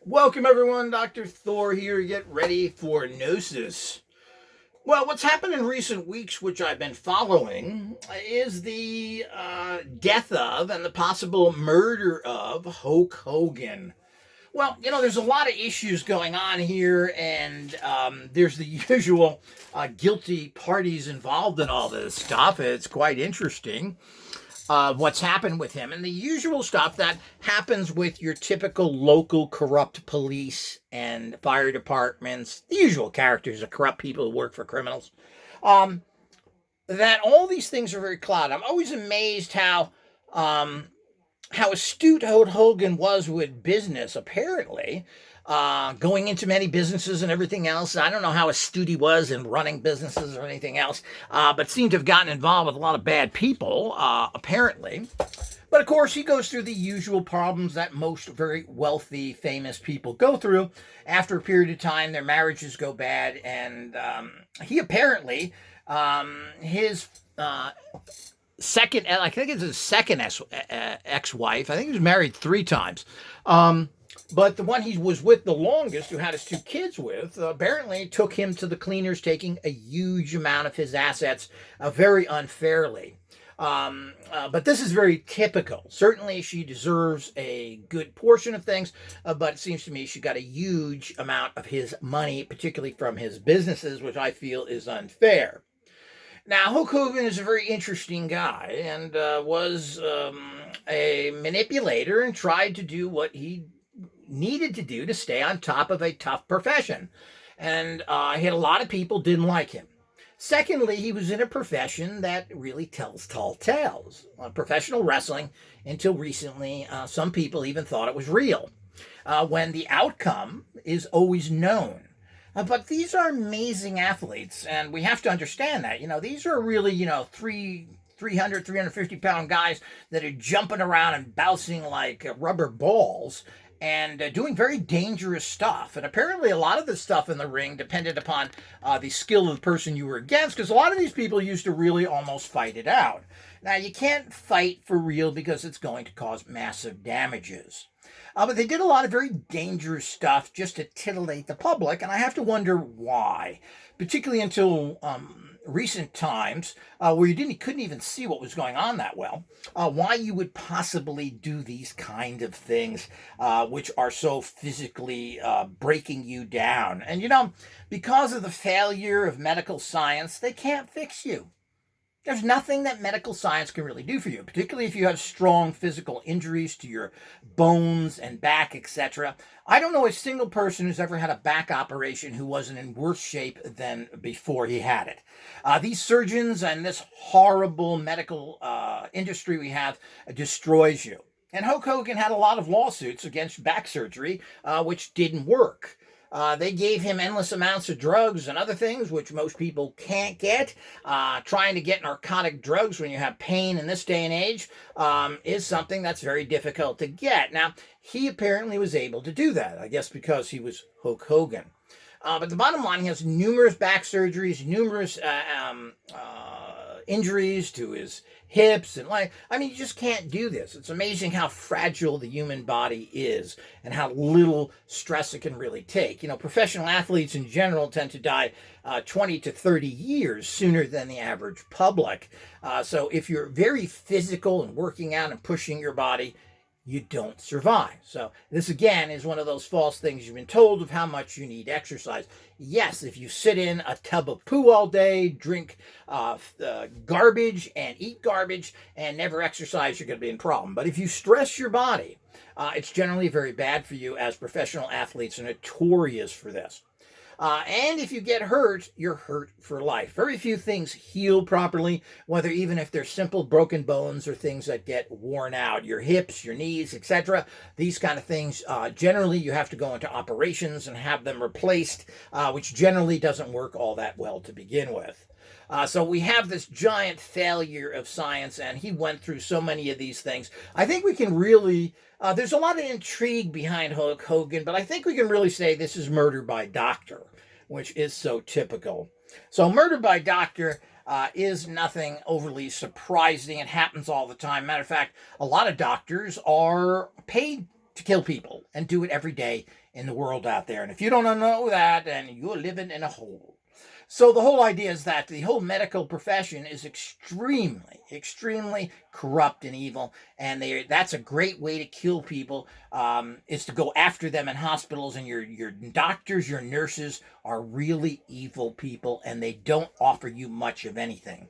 Welcome everyone, Dr. Thor here. Get ready for Gnosis. Well, what's happened in recent weeks, which I've been following, is the death of and the possible murder of Hulk Hogan. Well, there's a lot of issues going on here, and there's the usual guilty parties involved in all this stuff. It's quite interesting what's happened with him and the usual stuff that happens with your typical local corrupt police and fire departments, the usual characters of corrupt people who work for criminals. Um, that all these things are very clouded. I'm always amazed how astute Hogan was with business, apparently, going into many businesses and everything else. I don't know how astute he was in running businesses or anything else, but seemed to have gotten involved with a lot of bad people, apparently. But of course, he goes through the usual problems that most very wealthy, famous people go through. After a period of time, their marriages go bad, and he apparently, his second, I think it's his second ex-wife. I think he was married 3 times. But the one he was with the longest, who had his 2 kids with, apparently took him to the cleaners, taking a huge amount of his assets very unfairly. But this is very typical. Certainly, she deserves a good portion of things, but it seems to me she got a huge amount of his money, particularly from his businesses, which I feel is unfair. Now, Hulk Hogan is a very interesting guy and was a manipulator and tried to do what he needed to do to stay on top of a tough profession. And he had a lot of people didn't like him. Secondly, he was in a profession that really tells tall tales. Professional wrestling, until recently, some people even thought it was real, when the outcome is always known. But these are amazing athletes, and we have to understand that. These are really, 350 pound guys that are jumping around and bouncing like rubber balls and doing very dangerous stuff. And apparently a lot of the stuff in the ring depended upon the skill of the person you were against, because a lot of these people used to really almost fight it out. Now, you can't fight for real because it's going to cause massive damages. But they did a lot of very dangerous stuff just to titillate the public, and I have to wonder why, particularly until recent times where you couldn't even see what was going on that well, why you would possibly do these kind of things, which are so physically breaking you down. And because of the failure of medical science, they can't fix you. There's nothing that medical science can really do for you, particularly if you have strong physical injuries to your bones and back, etc. I don't know a single person who's ever had a back operation who wasn't in worse shape than before he had it. These surgeons and this horrible medical industry we have destroys you. And Hulk Hogan had a lot of lawsuits against back surgery, which didn't work. They gave him endless amounts of drugs and other things, which most people can't get. Trying to get narcotic drugs when you have pain in this day and age is something that's very difficult to get. Now, he apparently was able to do that, I guess because he was Hulk Hogan. But the bottom line, he has numerous back surgeries, numerous injuries to his hips, and you just can't do this. It's amazing how fragile the human body is and how little stress it can really take. Professional athletes in general tend to die 20 to 30 years sooner than the average public. So if you're very physical and working out and pushing your body, you don't survive. So this again is one of those false things you've been told of how much you need exercise. Yes, if you sit in a tub of poo all day, drink garbage and eat garbage and never exercise, you're going to be in problem. But if you stress your body, it's generally very bad for you, as professional athletes are notorious for this. And if you get hurt, you're hurt for life. Very few things heal properly, whether even if they're simple broken bones or things that get worn out. Your hips, your knees, etc. These kind of things, generally you have to go into operations and have them replaced, which generally doesn't work all that well to begin with. So we have this giant failure of science, and he went through so many of these things. I think we can really, there's a lot of intrigue behind Hulk Hogan, but I think we can really say this is murder by doctor, which is so typical. So murder by doctor is nothing overly surprising. It happens all the time. Matter of fact, a lot of doctors are paid to kill people and do it every day in the world out there. And if you don't know that, then you're living in a hole. So the whole idea is that the whole medical profession is extremely, extremely corrupt and evil, and that's a great way to kill people, is to go after them in hospitals, and your doctors, your nurses are really evil people, and they don't offer you much of anything.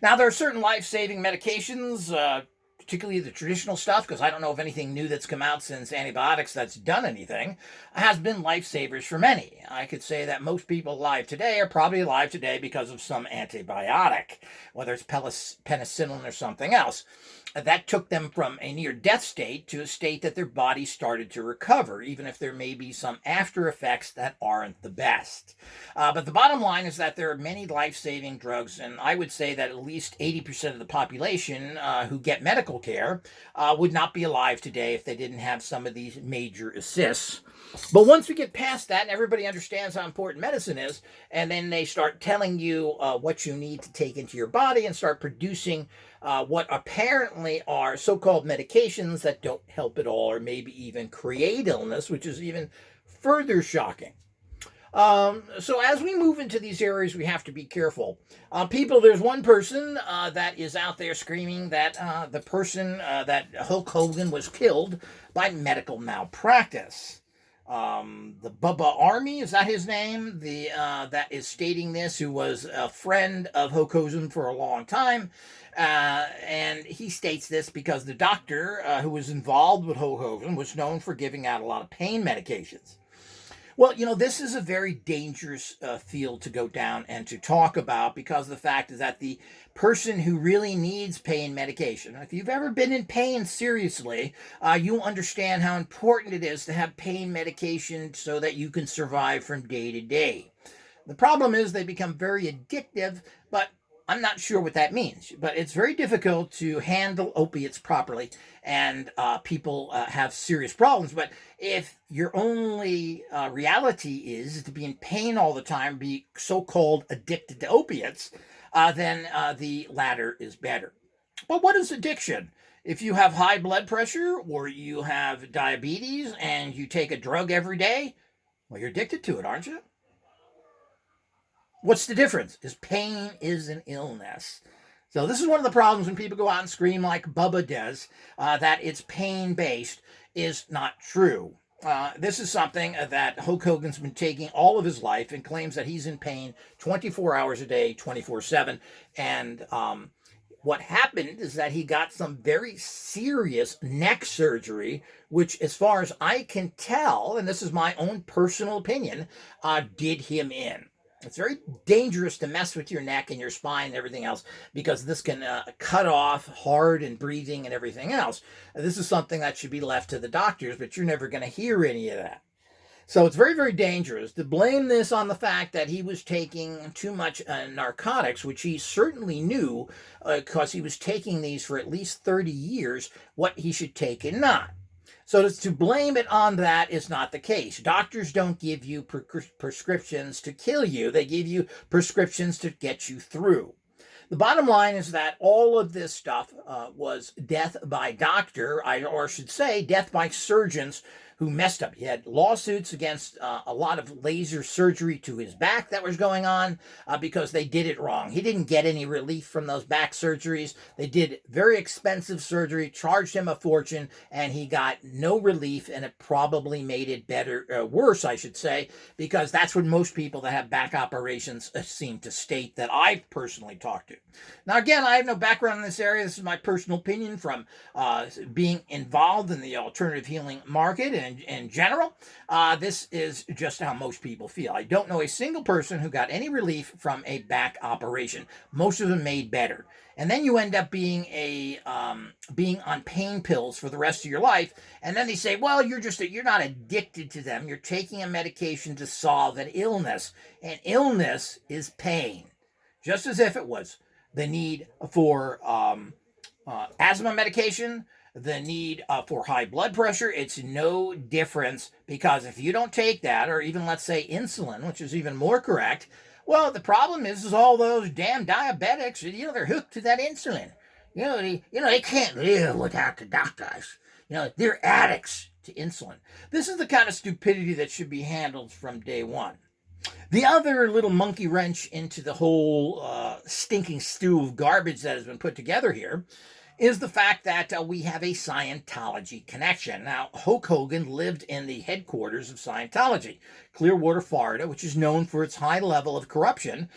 Now, there are certain life-saving medications, particularly the traditional stuff, because I don't know of anything new that's come out since antibiotics that's done anything, has been lifesavers for many. I could say that most people alive today are probably alive today because of some antibiotic, whether it's penicillin or something else. That took them from a near-death state to a state that their body started to recover, even if there may be some after effects that aren't the best. But the bottom line is that there are many life-saving drugs, and I would say that at least 80% of the population who get medical care would not be alive today if they didn't have some of these major assists. But once we get past that and everybody understands how important medicine is, and then they start telling you what you need to take into your body and start producing what apparently are so-called medications that don't help at all or maybe even create illness, which is even further shocking. So as we move into these areas, we have to be careful. There's one person that is out there screaming that the person that Hulk Hogan was killed by medical malpractice. The Bubba Army, is that his name? That is stating this, who was a friend of Hulk Hogan for a long time. And he states this because the doctor who was involved with Hulk Hogan was known for giving out a lot of pain medications. Well, this is a very dangerous field to go down and to talk about, because the fact is that the person who really needs pain medication, if you've ever been in pain seriously, you understand how important it is to have pain medication so that you can survive from day to day. The problem is they become very addictive, but I'm not sure what that means, but it's very difficult to handle opiates properly, and people have serious problems. But if your only reality is to be in pain all the time, be so-called addicted to opiates, then the latter is better. But what is addiction? If you have high blood pressure or you have diabetes and you take a drug every day, well, you're addicted to it, aren't you? What's the difference? Is pain is an illness. So this is one of the problems when people go out and scream like Bubba does, that it's pain-based, is not true. This is something that Hulk Hogan's been taking all of his life and claims that he's in pain 24 hours a day, 24/7. And what happened is that he got some very serious neck surgery, which, as far as I can tell, and this is my own personal opinion, did him in. It's very dangerous to mess with your neck and your spine and everything else, because this can cut off heart and breathing and everything else. This is something that should be left to the doctors, but you're never going to hear any of that. So it's very, very dangerous to blame this on the fact that he was taking too much narcotics, which he certainly knew, because he was taking these for at least 30 years, what he should take and not. So to blame it on that is not the case. Doctors don't give you prescriptions to kill you. They give you prescriptions to get you through. The bottom line is that all of this stuff was death by doctor, or I should say death by surgeons who messed up. He had lawsuits against a lot of laser surgery to his back that was going on because they did it wrong. He didn't get any relief from those back surgeries. They did very expensive surgery, charged him a fortune, and he got no relief, and it probably made it worse, I should say, because that's what most people that have back operations seem to state that I've personally talked to. Now, again, I have no background in this area. This is my personal opinion from being involved in the alternative healing market and in general. This is just how most people feel. I don't know a single person who got any relief from a back operation. Most of them made better. And then you end up being on pain pills for the rest of your life. And then they say, well, you're not addicted to them. You're taking a medication to solve an illness. And illness is pain. Just as if it was the need for asthma medication, the need for high blood pressure. It's no difference, because if you don't take that, or even let's say insulin, which is even more correct, well, the problem is all those damn diabetics, they're hooked to that insulin. They can't live without the doctors. They're addicts to insulin. This is the kind of stupidity that should be handled from day one. The other little monkey wrench into the whole stinking stew of garbage that has been put together here is the fact that we have a Scientology connection. Now, Hulk Hogan lived in the headquarters of Scientology, Clearwater, Florida, which is known for its high level of corruption,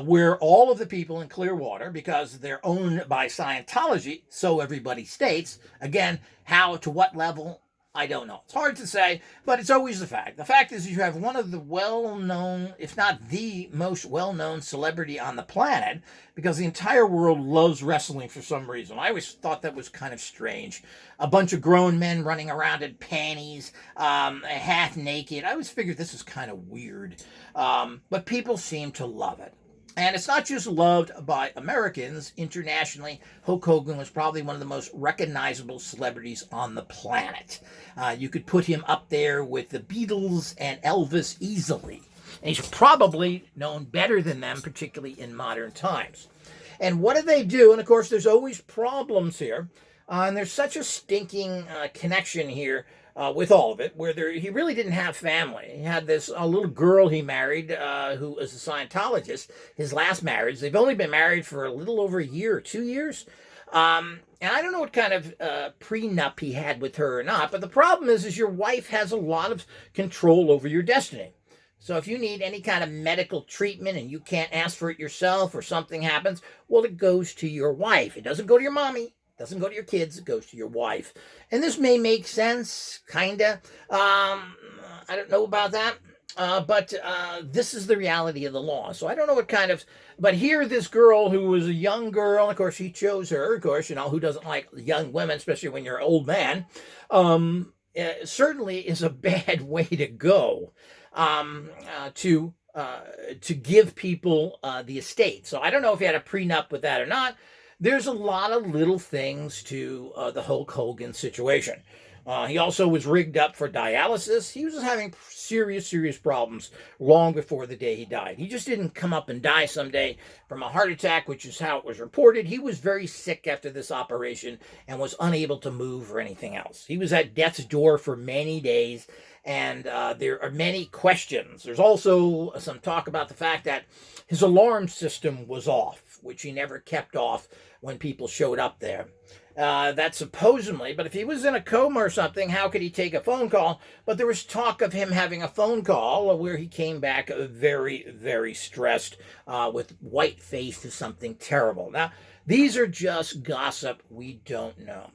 where all of the people in Clearwater, because they're owned by Scientology, so everybody states, again, how, to what level, I don't know. It's hard to say, but it's always the fact. The fact is you have one of the well-known, if not the most well-known celebrity on the planet, because the entire world loves wrestling for some reason. I always thought that was kind of strange. A bunch of grown men running around in panties, half naked. I always figured this is kind of weird. But people seem to love it. And it's not just loved by Americans. Internationally, Hulk Hogan was probably one of the most recognizable celebrities on the planet. You could put him up there with the Beatles and Elvis easily. And he's probably known better than them, particularly in modern times. And what do they do? And of course, there's always problems here. And there's such a stinking connection here with all of it, where he really didn't have family. He had this little girl he married who was a Scientologist, his last marriage. They've only been married for a little over a year or 2 years. And I don't know what kind of prenup he had with her or not, but the problem is your wife has a lot of control over your destiny. So if you need any kind of medical treatment and you can't ask for it yourself or something happens, well, it goes to your wife. It doesn't go to your mommy. Doesn't go to your kids, it goes to your wife. And this may make sense, kinda. I don't know about that. But this is the reality of the law. So I don't know what kind of... But here, this girl who was a young girl, and of course he chose her, of course, who doesn't like young women, especially when you're an old man, certainly is a bad way to go to give people the estate. So I don't know if he had a prenup with that or not. There's a lot of little things to the Hulk Hogan situation. He also was rigged up for dialysis. He was just having serious problems long before the day he died. He just didn't come up and die someday from a heart attack, which is how it was reported. He was very sick after this operation and was unable to move or anything else. He was at death's door for many days, and there are many questions. There's also some talk about the fact that his alarm system was off, which he never kept off when people showed up there. That supposedly, but if he was in a coma or something, how could he take a phone call? But there was talk of him having a phone call where he came back very stressed with white face to something terrible. Now, these are just gossip. We don't know.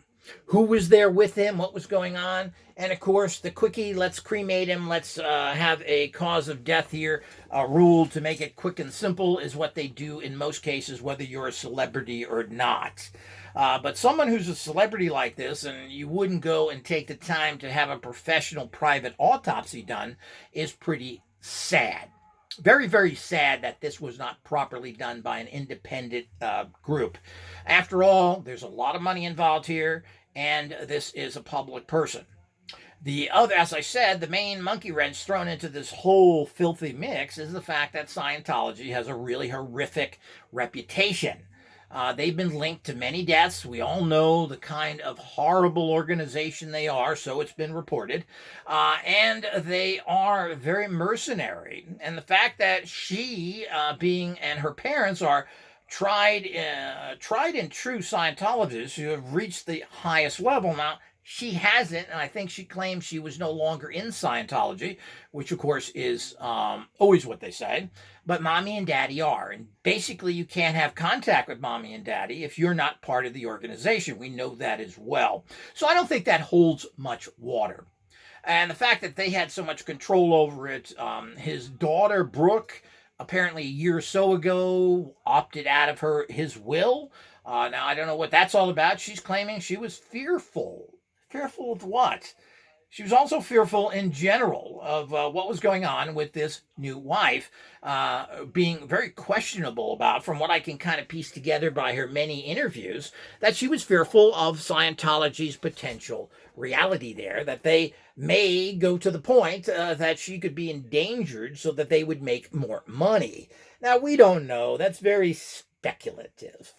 Who was there with him? What was going on? And of course, the quickie, let's cremate him, let's have a cause of death here ruled to make it quick and simple is what they do in most cases, whether you're a celebrity or not. But someone who's a celebrity like this, and you wouldn't go and take the time to have a professional private autopsy done, is pretty sad. Very sad that this was not properly done by an independent group. After all, there's a lot of money involved here, and this is a public person. The other, as I said, the main monkey wrench thrown into this whole filthy mix is the fact that Scientology has a really horrific reputation. They've been linked to many deaths. We all know the kind of horrible organization they are, so it's been reported. And they are very mercenary. And the fact that she, and her parents are tried and true Scientologists who have reached the highest level. Now, she hasn't, and I think she claimed she was no longer in Scientology, which of course is always what they say. But mommy and daddy are. And basically you can't have contact with mommy and daddy if you're not part of the organization. We know that as well. So I don't think that holds much water. And the fact that they had so much control over it, his daughter, Brooke, apparently a year or so ago, opted out of his will. Now, I don't know what that's all about. She's claiming she was fearful. Fearful of what? She was also fearful in general of what was going on with this new wife, being very questionable about, from what I can kind of piece together by her many interviews, that she was fearful of Scientology's potential reality there, that they may go to the point that she could be endangered so that they would make more money. Now, we don't know. That's very speculative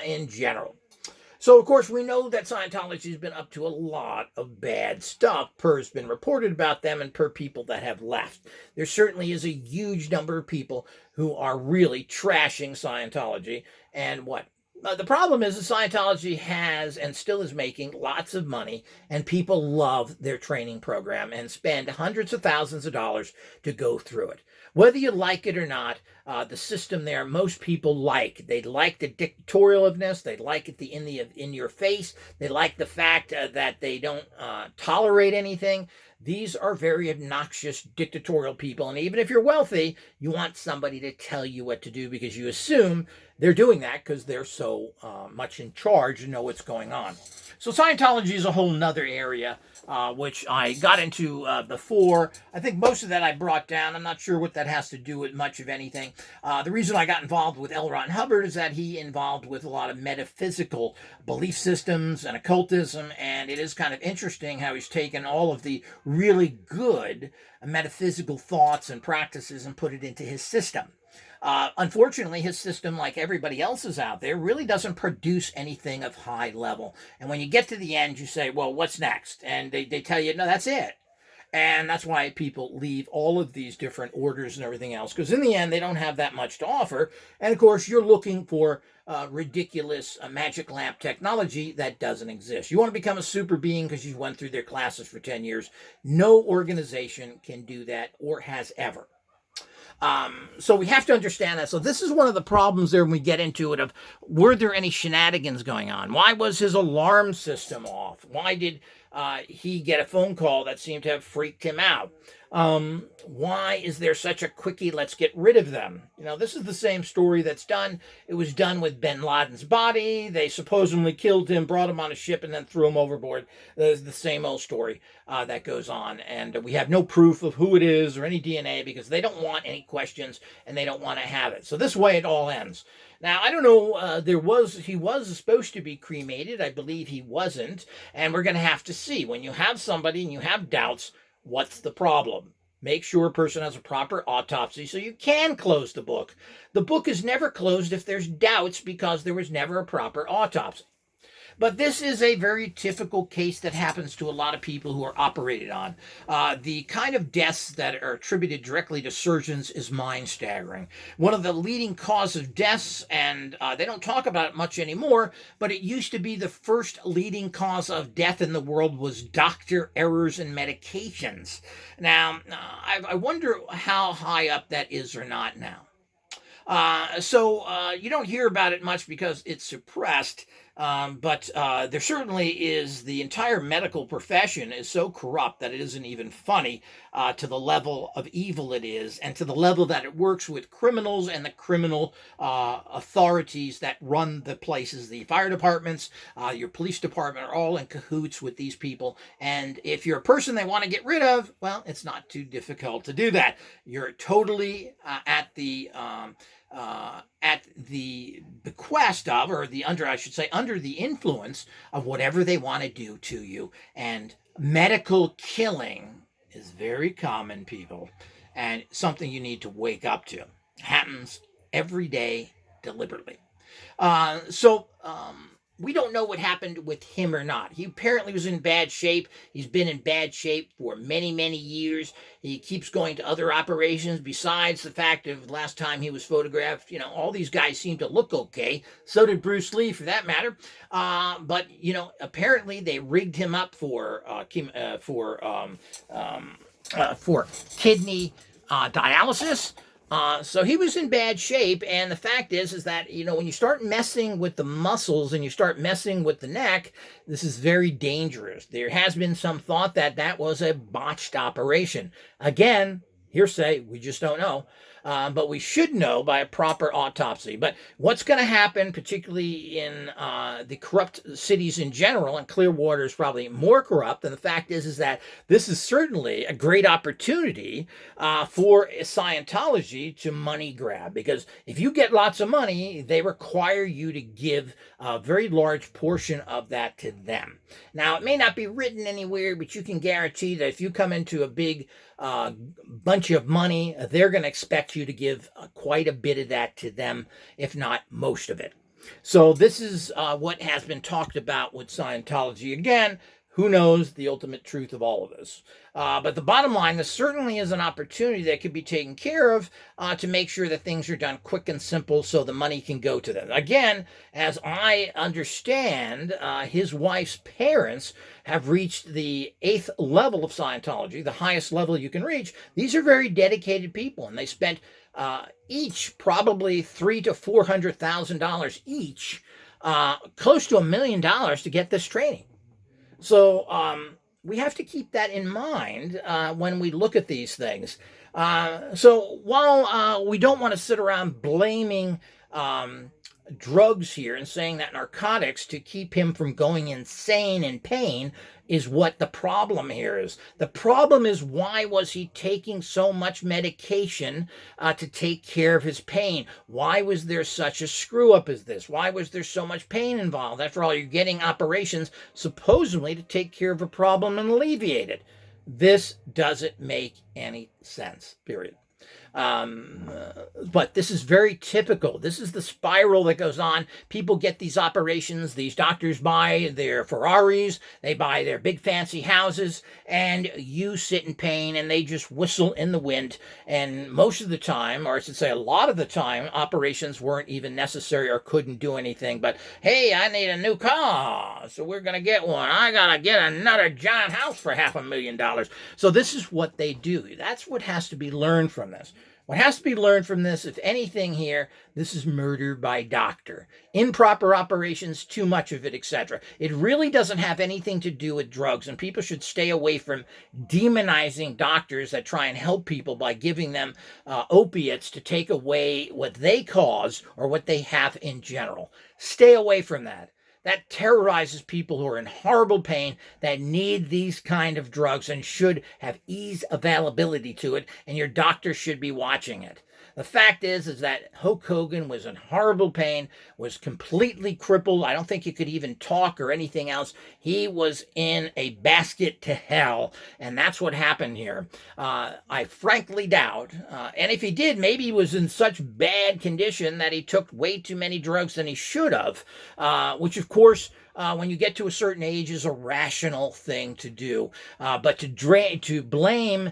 in general. So, of course, we know that Scientology has been up to a lot of bad stuff per has been reported about them and per people that have left. There certainly is a huge number of people who are really trashing Scientology. And what? The problem is that Scientology has and still is making lots of money, and people love their training program and spend hundreds of thousands of dollars to go through it. Whether you like it or not, the system there, most people like. They like the dictatorialness. They like it in your face. They like the fact that they don't tolerate anything. These are very obnoxious dictatorial people. And even if you're wealthy, you want somebody to tell you what to do because you assume they're doing that because they're so much in charge and know what's going on. So Scientology is a whole nother area, which I got into before. I think most of that I brought down. I'm not sure what that has to do with much of anything. The reason I got involved with L. Ron Hubbard is that he involved with a lot of metaphysical belief systems and occultism, and it is kind of interesting how he's taken all of the really good metaphysical thoughts and practices and put it into his system. Unfortunately, his system, like everybody else's out there, really doesn't produce anything of high level. And when you get to the end, you say, well, what's next? And they tell you, no, that's it. And that's why people leave all of these different orders and everything else, because in the end, they don't have that much to offer. And of course, you're looking for ridiculous magic lamp technology that doesn't exist. You want to become a super being because you went through their classes for 10 years. No organization can do that or has ever. So we have to understand that. So this is one of the problems there when we get into it of, were there any shenanigans going on? Why was his alarm system off? Why did he get a phone call that seemed to have freaked him out? Why is there such a quickie, let's get rid of them? You know, this is the same story that's done. It was done with bin Laden's body. They supposedly killed him, brought him on a ship, and then threw him overboard. There's the same old story that goes on. And we have no proof of who it is or any DNA because they don't want any questions and they don't want to have it. So this way it all ends. Now, I don't know, he was supposed to be cremated. I believe he wasn't. And we're going to have to see. When you have somebody and you have doubts, what's the problem? Make sure a person has a proper autopsy so you can close the book. The book is never closed if there's doubts because there was never a proper autopsy. But this is a very typical case that happens to a lot of people who are operated on. The kind of deaths that are attributed directly to surgeons is mind-staggering. One of the leading causes of deaths, and they don't talk about it much anymore, but it used to be the first leading cause of death in the world was doctor errors in medications. Now, I wonder how high up that is or not now. So you don't hear about it much because it's suppressed. But there certainly is, the entire medical profession is so corrupt that it isn't even funny to the level of evil it is and to the level that it works with criminals and the criminal authorities that run the places. The fire departments, your police department are all in cahoots with these people. And if you're a person they want to get rid of, well, it's not too difficult to do that. You're totally at the bequest of, or under the influence of whatever they want to do to you. And medical killing is very common, people, and something you need to wake up to. It happens every day deliberately. We don't know what happened with him or not. He apparently was in bad shape. He's been in bad shape for many, many years. He keeps going to other operations besides the fact of last time he was photographed. You know, all these guys seem to look okay. So did Bruce Lee, for that matter. But, you know, apparently they rigged him up for kidney dialysis. So he was in bad shape, and the fact is that, you know, when you start messing with the muscles and you start messing with the neck, this is very dangerous. There has been some thought that that was a botched operation. Again, hearsay, we just don't know. But we should know by a proper autopsy. But what's going to happen, particularly in the corrupt cities in general, and Clearwater is probably more corrupt, and the fact is that this is certainly a great opportunity for Scientology to money grab. Because if you get lots of money, they require you to give a very large portion of that to them. Now, it may not be written anywhere, but you can guarantee that if you come into a big bunch of money, they're going to expect you to give quite a bit of that to them, if not most of it. So this is what has been talked about with Scientology. Again, who knows the ultimate truth of all of this? But the bottom line, this certainly is an opportunity that could be taken care of to make sure that things are done quick and simple so the money can go to them. Again, as I understand, his wife's parents have reached the 8th level of Scientology, the highest level you can reach. These are very dedicated people, and they spent each probably $300,000 to $400,000 each, close to $1 million to get this training. So we have to keep that in mind when we look at these things. So while we don't want to sit around blaming drugs here and saying that narcotics to keep him from going insane in pain is what the problem here is. The problem is, why was he taking so much medication to take care of his pain? Why was there such a screw up as this? Why was there so much pain involved? After all, you're getting operations supposedly to take care of a problem and alleviate it. This doesn't make any sense, period. But this is very typical. This is the spiral that goes on. People get these operations. These doctors buy their Ferraris. They buy their big fancy houses. And you sit in pain and they just whistle in the wind. And most of the time, or I should say a lot of the time, operations weren't even necessary or couldn't do anything. But, hey, I need a new car, so we're going to get one. I got to get another giant house for $500,000. So this is what they do. That's what has to be learned from this. What has to be learned from this, if anything here, this is murder by doctor. Improper operations, too much of it, etc. It really doesn't have anything to do with drugs, and people should stay away from demonizing doctors that try and help people by giving them opiates to take away what they cause or what they have in general. Stay away from that. That terrorizes people who are in horrible pain, that need these kind of drugs and should have ease availability to it, and your doctor should be watching it. The fact is that Hulk Hogan was in horrible pain, was completely crippled. I don't think he could even talk or anything else. He was in a basket to hell, and that's what happened here. I frankly doubt, and if he did, maybe he was in such bad condition that he took way too many drugs than he should have, which of course, when you get to a certain age, is a rational thing to do. But to blame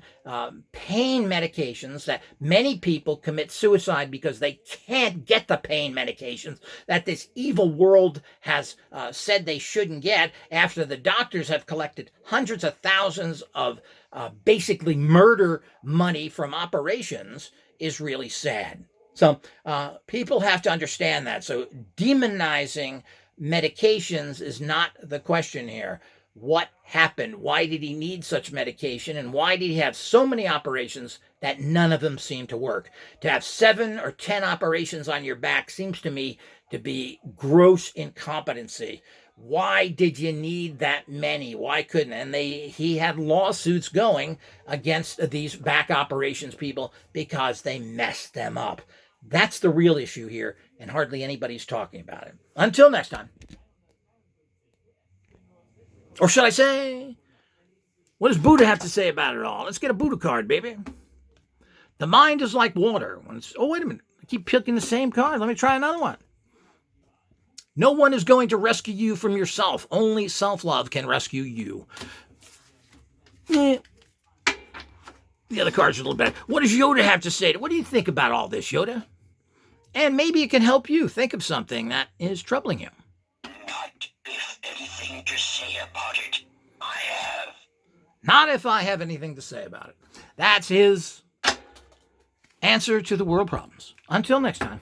pain medications, that many people commit suicide because they can't get the pain medications that this evil world has said they shouldn't get, after the doctors have collected hundreds of thousands of basically murder money from operations, is really sad. So people have to understand that. So demonizing medications is not the question here. What happened? Why did he need such medication? And why did he have so many operations that none of them seemed to work? To have 7 or 10 operations on your back seems to me to be gross incompetency. Why did you need that many? Why couldn't? And he had lawsuits going against these back operations people because they messed them up. That's the real issue here, and hardly anybody's talking about it. Until next time. Or should I say, what does Buddha have to say about it all? Let's get a Buddha card, baby. The mind is like water. Oh, wait a minute. I keep picking the same card. Let me try another one. No one is going to rescue you from yourself. Only self-love can rescue you. The other cards are a little better. What does Yoda have to say? What do you think about all this, Yoda? And maybe it can help you think of something that is troubling you. Not if anything to say about it. I have. Not if I have anything to say about it. That's his answer to the world problems. Until next time.